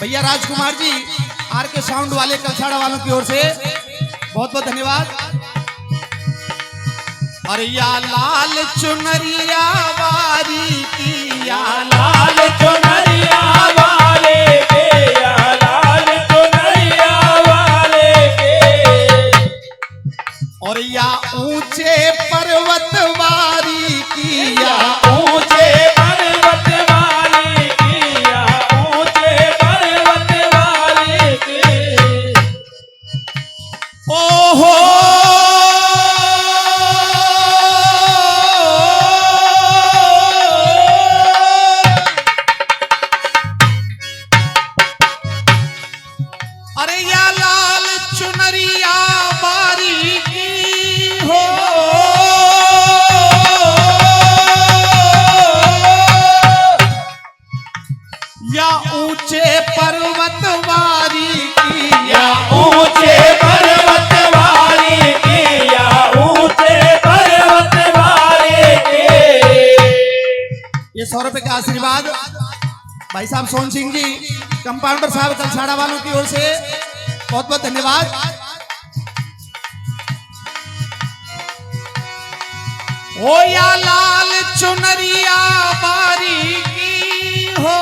भैया राजकुमार जी आर के साउंड वाले कलसाड़ा वालों की ओर से बहुत बहुत धन्यवाद। और या लाल चुनरिया वारी की, या लाल चुनरिया वाले के, या लाल चुनरिया वाले के। और या ऊंचे पर्वत वारी की, या ऊंचे पर्वत वाली की, या ऊंचे पर्वत वाली की। ओहो अरे या लाल चुनरिया बारी की हो, या ऊंचे पर्वत वारी की, या ऊंचे पर्वत वाली की, या ऊंचे पर्वत वाली की। ये 100 रुपए का आशीर्वाद भाई साहब सोन सिंह जी कंपाउंडर साहब कलसाड़ा वालों की ओर से बहुत बहुत धन्यवाद। ओ या लाल चुनरिया बारी की हो,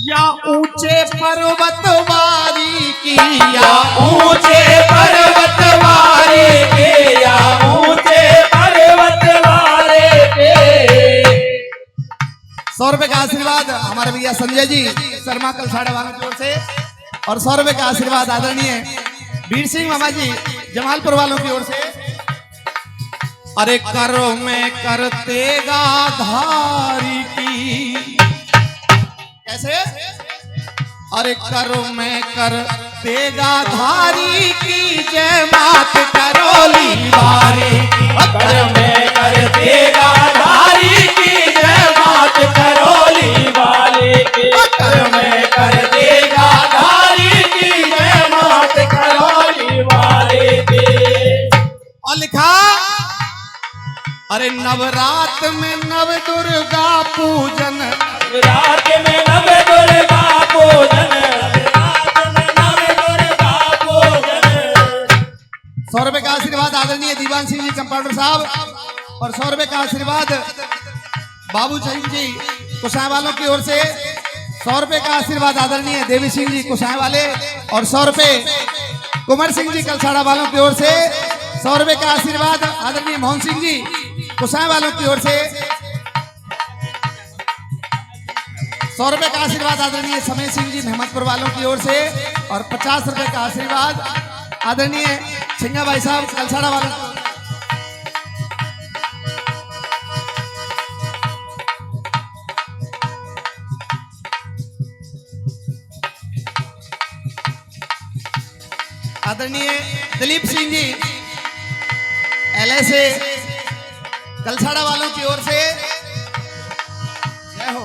या ऊंचे पर्वत वारी की, या ऊंचे पर्वत वाले के, या ऊंचे पर्वत वाले के। 100 रुपए का आशीर्वाद हमारे भैया संजय जी शर्मा कलसाड़ा वालों की ओर से, और 100 रुपए का आशीर्वाद आदरणीय वीर सिंह मामा जी जमालपुर वालों की ओर से। अरे करो में करतेगा धारी की, कैसे? अरे करो में करतेगा धारी की, जय मात करोली वारी कर में कर देगा धारी की, जय मात करोली वाले के। कर में कर देगा धारी की, जय मात करोली वाले के। और लिखा अरे नवरात में नव दुर्गा पूजन, रात में नव दुर्गा पूजन, रात में नव दुर्गा पूजन। 100 रुपए का आशीर्वाद आदरणीय दीवान सिंह जी कंपाउंडर साहब, और 100 रुपए का आशीर्वाद बाबू सिंह जी कुसाई वालों की ओर से। 100 रुपए का आशीर्वाद आदरणीय देवी सिंह जी कुसाई वाले, और 100 रुपए कुंवर सिंह जी कलसाड़ा वालों की ओर से। 100 रुपए का आशीर्वाद आदरणीय मोहन सिंह जी कुसाई वालों की ओर से। 100 रुपए का आशीर्वाद आदरणीय समय सिंह जी मेहमदपुर वालों की ओर से, और 50 रुपए का आशीर्वाद आदरणीय सिंगा भाई साहब कलसाड़ा वालों की ओर से। आदरणीय दिलीप सिंह जी एलएसए कलसाड़ा वालों की ओर से जय हो।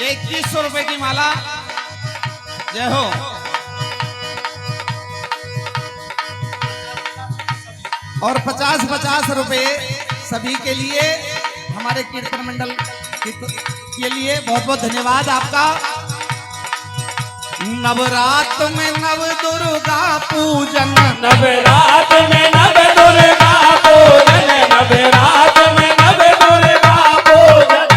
ये 2100 रुपए की माला, जय हो। और 50-50 रुपए सभी के लिए, हमारे कीर्तन मंडल के लिए बहुत बहुत धन्यवाद आपका। नवरात में नव दुर्गा पूजन, नवरात में नव दुर्गा पूजन, नवरात में नव दुर्गा पूजन।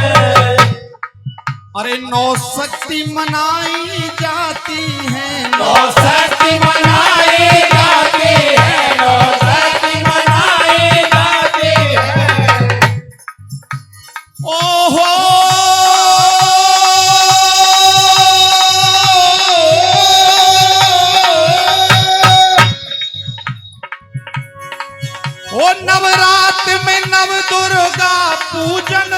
अरे 9 शक्ति मनाई जाती है, 9 शक्ति मनाई जाती है, 9 शक्ति मनाई जाती है। ओहो ओ नवरात में नव दुर्गा पूजन,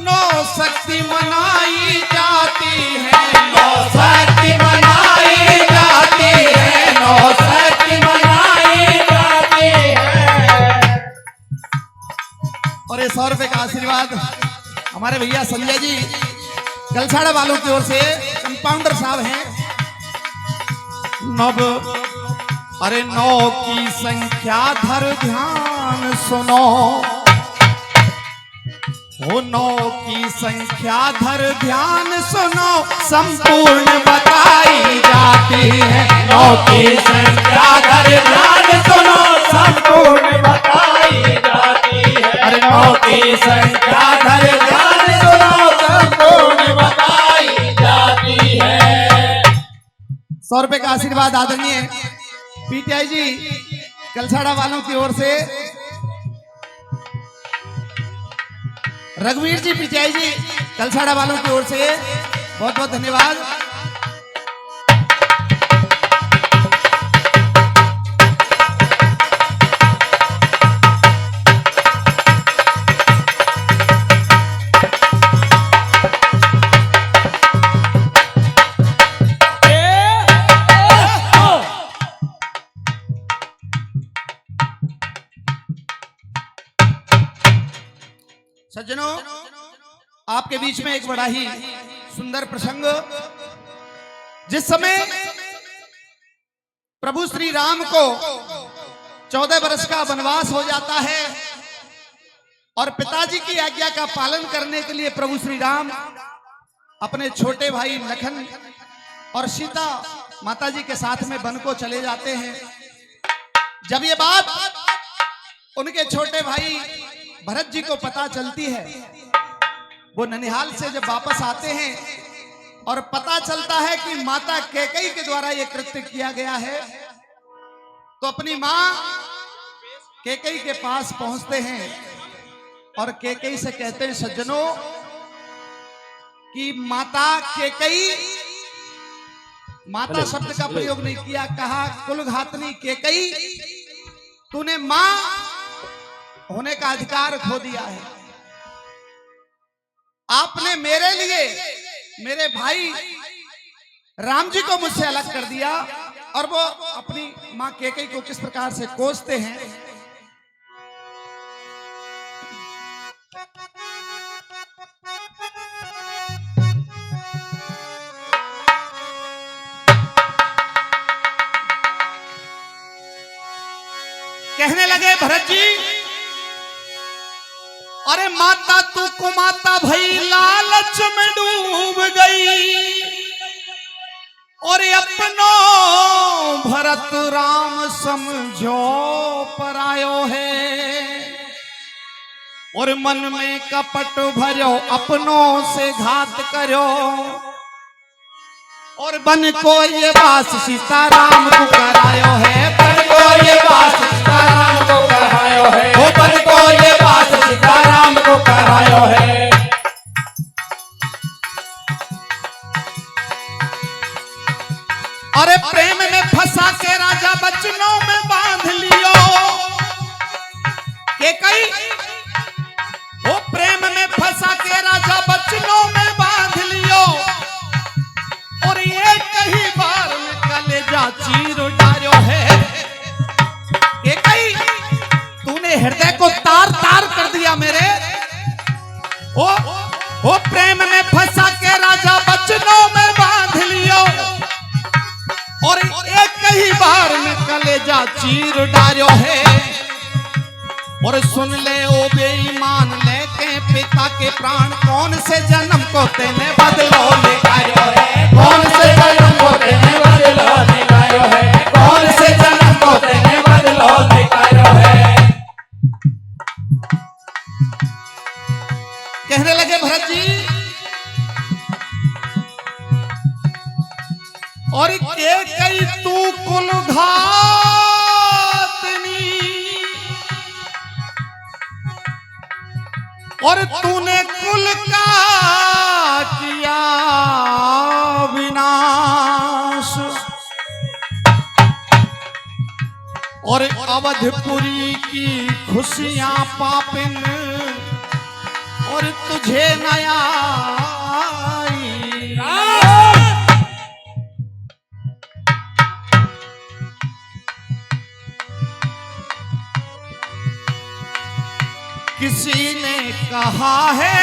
9 शक्ति मनाई जाती है, 9 शक्ति मनाई जाती है, 9 शक्ति मनाई जाती है। और ये 100 रुपए का आशीर्वाद हमारे भैया संजय जी कलसाड़ा वालों की ओर से कंपाउंडर साहब हैं। नव अरे 9 की संख्या धर ध्यान सुनो, वो 9 की संख्या धर ध्यान सुनो, संपूर्ण बताई जाती है। 9 की संख्या धर ध्यान सुनो, संपूर्ण बताई जाती है। अरे 9 की संख्या धर ध्यान सुनो, संपूर्ण बताई जाती है। 100 रुपए का आशीर्वाद आदरणीय पीटीआई जी कलसाड़ा वालों की ओर से, रघुवीर जी पीटीआई जी कलसाड़ा वालों की ओर से बहुत बहुत धन्यवाद। सज्जनों, आपके बीच में एक बड़ा ही सुंदर प्रसंग, जिस समय प्रभु श्री राम को 14 वर्ष का वनवास हो जाता है और पिताजी की आज्ञा का पालन करने के लिए प्रभु श्री राम अपने छोटे भाई लखन और सीता माताजी के साथ में वन को चले जाते हैं। जब ये बात उनके छोटे भाई भरत जी को पता चलती है, वो ननिहाल से जब वापस आते हैं और पता चलता है कि माता कैकेयी के द्वारा यह कृत्य किया गया है, तो अपनी मां कैकेयी के पास पहुंचते हैं और कैकेयी से कहते हैं, सज्जनों, कि माता कैकेयी, माता शब्द का प्रयोग नहीं किया, कहा कुलघातनी कैकेयी, तूने मां होने का अधिकार खो दिया है। आपने मेरे लिए मेरे भाई राम जी को मुझसे अलग कर दिया। और वो अपनी मां कैकेयी को किस प्रकार से कोसते हैं। कहने लगे, भरत जी, अरे माता तू कुमाता भई लालच में डूब गई, और अपनो भरत राम समझो परायो है, और मन में कपट भरो अपनों से घात करो, और बन को ये बास सीताराम को करायो है, बन को ये बास सीताराम को करायो है, वो बन को ये बास सीताराम को करायो है। अरे प्रेम में फंसा के राजा बचनों में बांध लियो, कैकेयी, वो प्रेम में फंसा के राजा बचनों में बांध लियो, और ये कहीं बार में कलेजा चीर डालो है। कैकेयी, तूने हृदय को तार तार कर दिया मेरे। वो प्रेम में फंसा के राजा बचनों में बांध लियो, और एक ही बार में कलेजा चीर डालो है। और सुन ले ओ बेईमान, लेके पिता के प्राण, कौन से जन्म को तेने बदलो निकायो है, कौन से जन्म को तेने बदलो निकायो है, कौन से जन्म को तेने बदलो निकायो है। कहने लगे, भरत जी, और कैकेयी तू कुलघातनी, और तूने कुल का किया विनाश, और अवधपुरी की खुशियां पापिन, और तुझे नया किसी ने कहा है,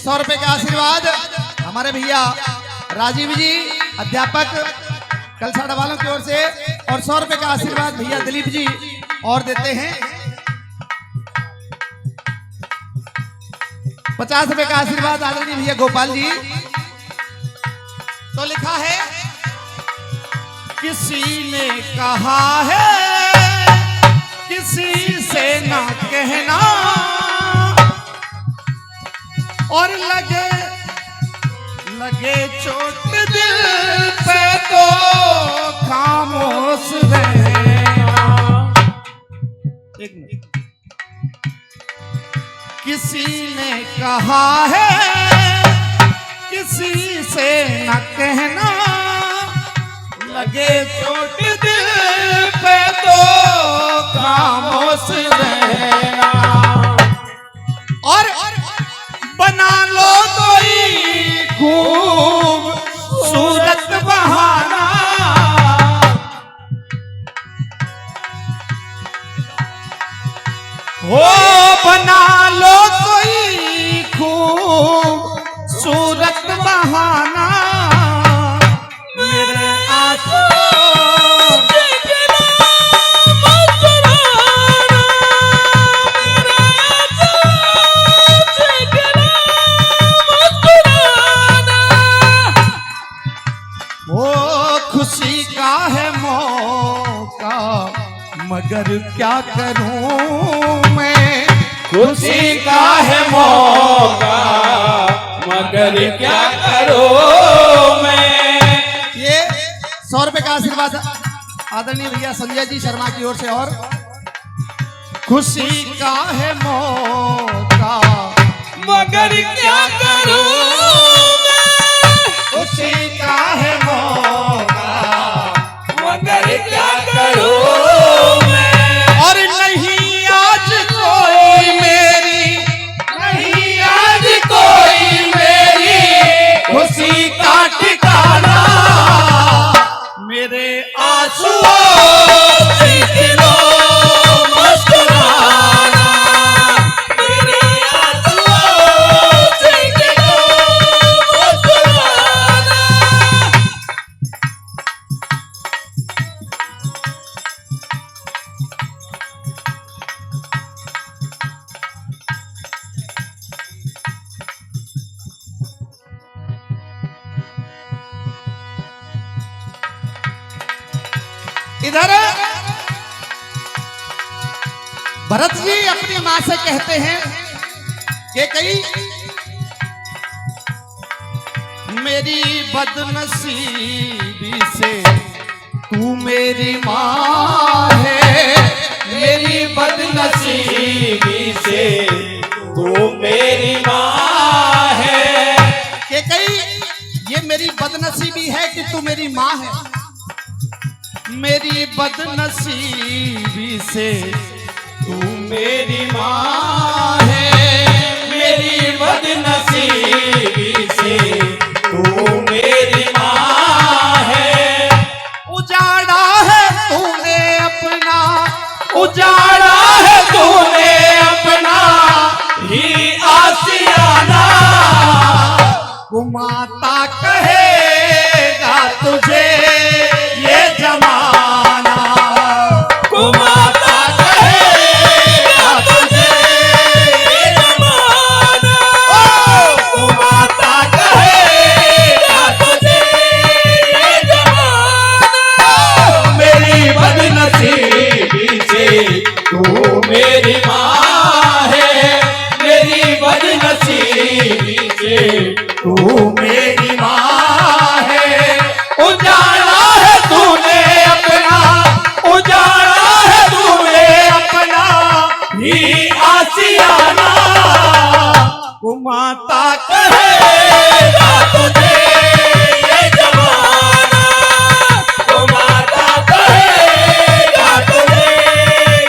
100 रुपए का आशीर्वाद हमारे भैया राजीव जी अध्यापक कलसाड़ा वालों की ओर से, और 100 रुपए का आशीर्वाद भैया दिलीप जी और देते हैं। 50 रुपए का आशीर्वाद आदरणीय भैया गोपाल जी। तो लिखा है, किसी ने कहा है किसी से ना कहना, और लगे लगे चोट दिल पे तो खामोश रहना। एक मिनट। किसी ने कहा है किसी से न कहना, लगे चोट दिल पे तो खामोश रहना, और बना लो कोई खूब सूरत बहाना, हो बना लो कोई खूब सूरत बहाना, मेरे आंसू खुशी का है मौका, मगर क्या करूं मैं, खुशी का है मौका मगर क्या करूं मैं। ये 100 रुपए का आशीर्वाद आदरणीय भैया संजय जी शर्मा की ओर से। और खुशी का है मौका मगर क्या करूं मैं, खुशी का है मौका मगर क्या करूं मैं। और नहीं आज कोई मेरी, नहीं आज कोई मेरी खुशी का ठिकाना, मेरे आंसुओं सीख लो मुस्कुराना, मेरे आंसुओं सीख लो मुस्कुराना। इधर भरत जी अपनी मां से कहते हैं कि कई मेरी बदनसीबी से तू मेरी मां है, मेरी बदनसीबी से तू मेरी माँ है, कि कई ये मेरी बदनसीबी है कि तू मेरी मां है, मेरी बदनसीबी से तू मेरी माँ है, मेरी बदनसीबी से तू मेरी माँ है। उजाड़ा है तूने अपना, उजाड़ा है तूने अपना ही आसियाना, घुमाता कहेगा तुझे ये जमाना, घुमाता कहेगा तुझे ये जमाना, घुमाता कहेगा तुझे ये जमाना। मेरी बदनसीबी से तू मेरी माँ है, मेरी बदनसीबी से तू मेरी माँ है। उजाड़ा है तूने अपना, उजाड़ा है तूने अपना ही आसियाना, घुमाता कहेगा तुझे ये जमाना, घुमाता कहेगा तुझे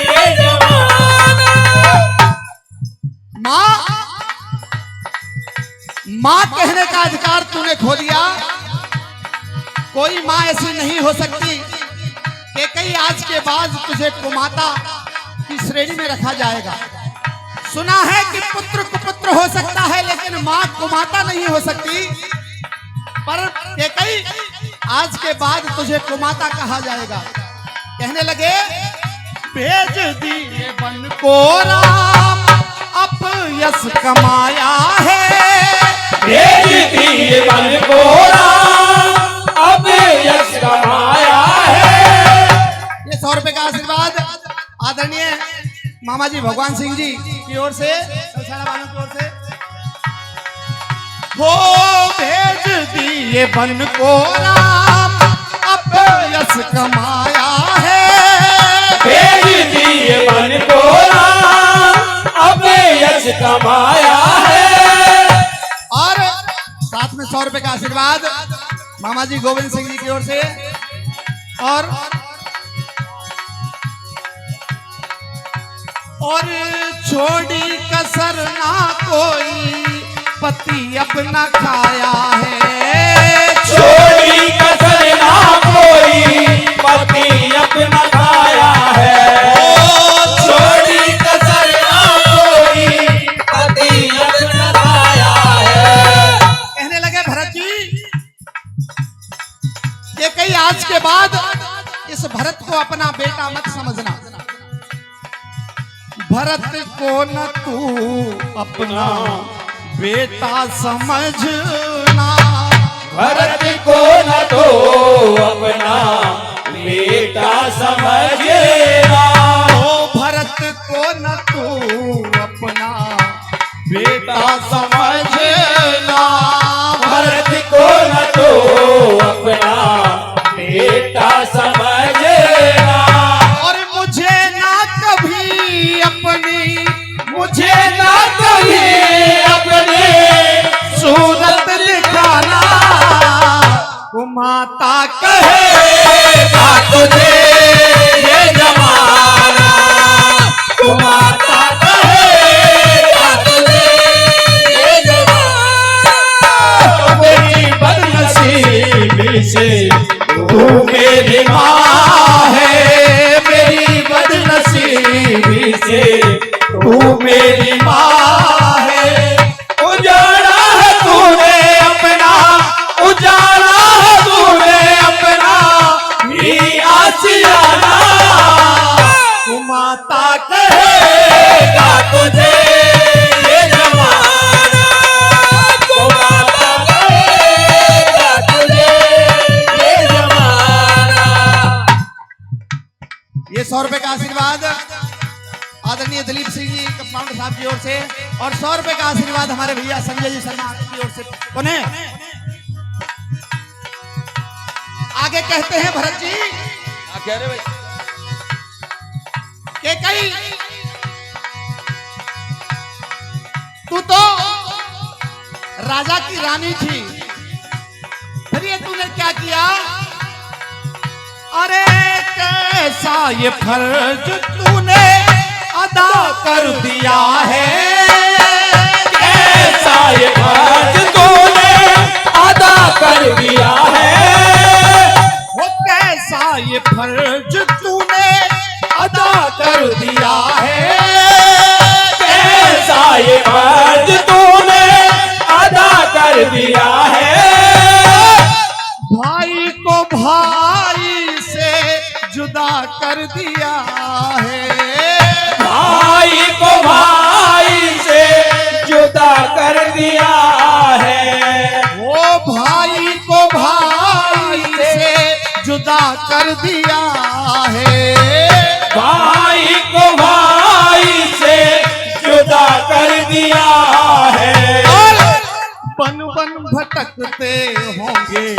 ये जमाना। माँ, माँ कहने का अधिकार तूने खो दिया। कोई माँ ऐसी नहीं हो सकती कि कई आज के बाद तुझे कुमाता की श्रेणी में रखा जाएगा। सुना है कि पुत्र कुपुत्र हो सकता है, लेकिन माँ कुमाता नहीं हो सकती, पर कैकई आज के बाद तुझे कुमाता कहा जाएगा। कहने लगे भेज दिए बन को राम अब यश कमाया है, भेज दिए बन को राम अब यश कमाया है। ये 100 रुपए का आशीर्वाद आदरणीय मामा जी भगवान सिंह जी की ओर से, कलसाड़ा वालों की ओर से। हो भेज दिए बन को राम अब यश कमाया है, भेज दिए बन को राम अब यश कमाया है। और साथ में 100 रुपए का आशीर्वाद मामा जी गोविंद सिंह जी की ओर से। और छोड़ी कसर ना कोई पति अपना खाया है, छोड़ी कसर ना कोई पति अपना खाया है, छोड़ी कसर ना कोई पति अपना खाया है। कहने लगे भरत जी कि कई आज के बाद इस भरत को अपना बेटा मत समझना, भरत को न तू अपना बेटा समझना, भरत को न तो अपना बेटा समझना, ओ भरत को न तू अपना बेटा समझना, भरत को न तो अपना बेटा समझना। और मुझे ना कभी अपनी, मुझे ना कभी अपने सूरत दिखाना, वो माता कहेगा तुझे ये जमाना, तू माता कहेगा तुझे ये जमाना। मेरी बदनसीबी से तू मेरी माँ है, मेरी बदनसीबी से तू मेरी माँ है। उजाड़ा है तूने अपना, उजाड़ा है तूने अपना ही आशियाना, तू माता कहेगा तुझे ये जमाना, तू माता कहेगा तुझे ये जमाना। ये 100 रुपए का आशीर्वाद आदरणीय दिलीप सिंह जी कंपाउंडर साहब की ओर से। और 100 रुपए का आशीर्वाद हमारे भैया संजय जी शर्मा की ओर से। कौन है आगे कहते हैं भरत जी कह रहे भाई कि कई तू तो राजा की रानी थी, फिर ये तूने क्या किया? अरे कैसा ये फर्ज तूने अदा कर दिया है, कैसा ये फर्ज तूने अदा कर दिया है, वो कैसा ये फर्ज तूने अदा कर दिया है, कैसा ये फर्ज तूने अदा कर दिया है। भाई को भाई से जुदा कर दिया है, भाई को भाई से जुदा कर दिया है, वो भाई को भाई से जुदा कर दिया है, भाई को भाई से जुदा कर दिया है। बन बन भटकते होंगे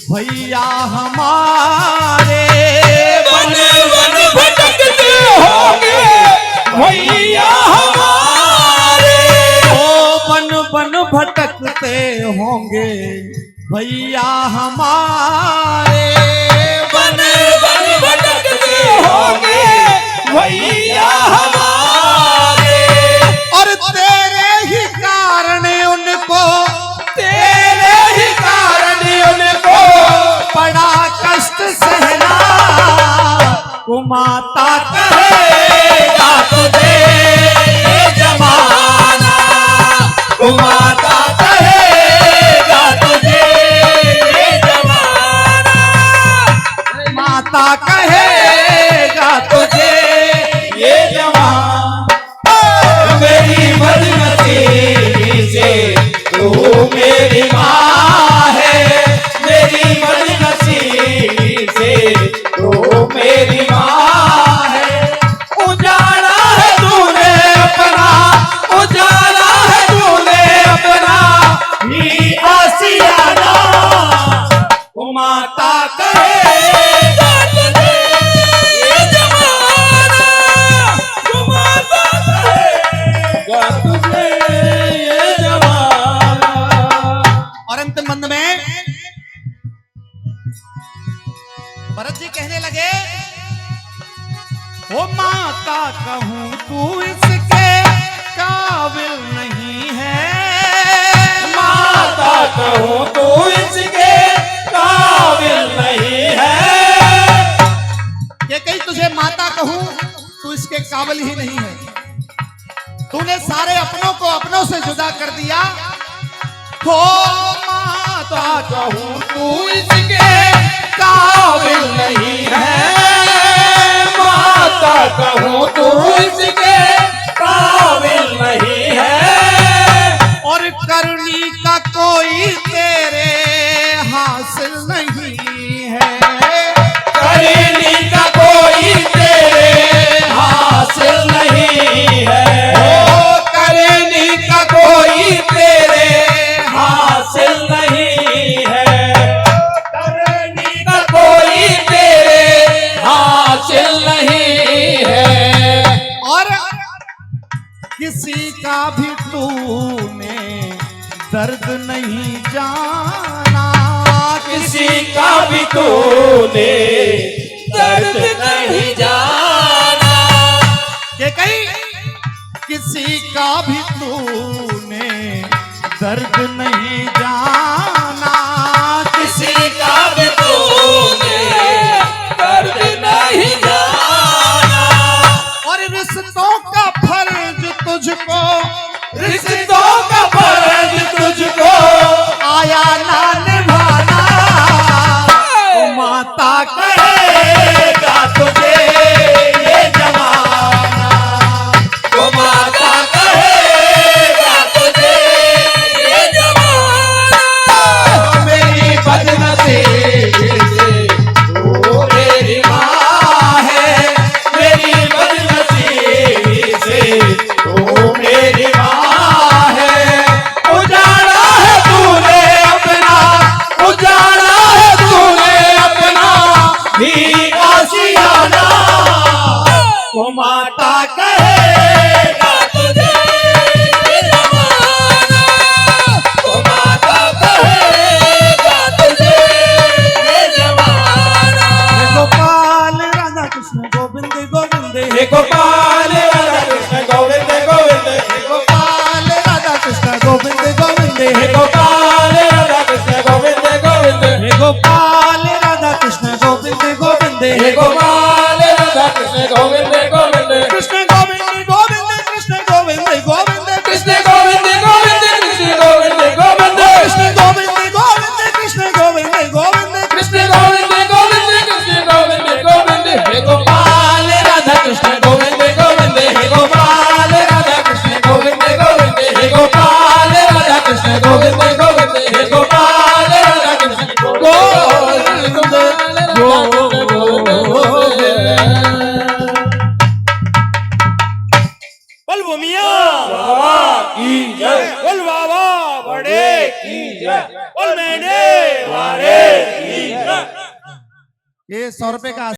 भैया हमारे, बन बन भटकते होंगे भैया हमारे, ओ बन बन भटकते होंगे भैया हमारे, बन बन भटकते होंगे भैया हमारे। और तेरे ही कारण उनको, तेरे ही कारण उनको बड़ा कष्ट सहना, वो माता कहेगा तुझे ये जमाना, तू माता माता कहेगा तुझे ये जमाना, जो माता कहेगा तुझे ये जमाना। और अंतिम बंद में भरत जी कहने लगे, ओ माता कहूं तू इसके काबिल नहीं है, माता कहूं तू इसके काबिल नहीं है। ये कहीं तुझे माता कहूं तू इसके काबिल ही नहीं है। तूने सारे अपनों को अपनों से जुदा कर दिया। हो माता कहूं तू इसके काबिल नहीं है, माता कहूं तू इसके काबिल नहीं है। और करनी का कोई तेरे हासिल नहीं है, करनी का कोई तेरे हासिल नहीं है। ओ करनी का कोई तेरे हासिल नहीं है, करनी का कोई तेरे हासिल नहीं है। और किसी का भी तूने दर्द नहीं जाना, किसी का भी तूने दर्द नहीं जाना। ये कहीं किसी का भी तूने दर्द नहीं जाना, किसी का भी तूने दर्द नहीं जाना। और रिश्तों का फर्ज तुझको, रिश्तों का फर्ज तुझको आया ना निभाना। ओ माता कहेगा तुझे ये जमाना, तो माता कहेगा तुझे ये जमाना। मेरी बदनसीबी से तू मेरी माँ है, मेरी बदनसीबी से तू मेरी माँ है। उजाड़ा है तूने अपना, उजाड़ा है तूने अपना भी आशियाना। वो माता कहेगा तुझे ये जमाना, वो माता कहेगा तुझे ये जमाना। गोपाल राधा कृष्ण गोविंद गोविंद, हे गोपाल राधा कृष्ण गोविंद गोविंद, हे गोपाल राधा कृष्ण गोविंद गोविंद, हे गोपाल राधा कृष्ण गोविंद गोविंद, हे गोपाल राधा कृष्ण गोविंद गोविंद, हे गोपाल राधा कृष्ण गोविंद गोविंद, कृष्ण गोविंद गोविंद कृष्ण गोविंद गोविंद, कृष्ण गोविंद गोविंद कृष्ण गोविंद गोविंद, कृष्ण गोविंद गोविंद कृष्ण गोविंद गोविंद, कृष्ण गोविंद गोविंद कृष्ण गोविंद गोविंद। हे गोपाल राधा कृष्ण गोविंद गोविंद, हे गोपाल राधा कृष्ण गोविंद गोविंद, हे गोपाल राधा कृष्ण गोविंद गोविंद, हे गोपाल राधा कृष्ण गोविंद गोविंद। बोल भूमिया बाबा की जय, बोल बाबा बड़े की जय, बोल मेरे वारे की जय। ये 100 रुपए का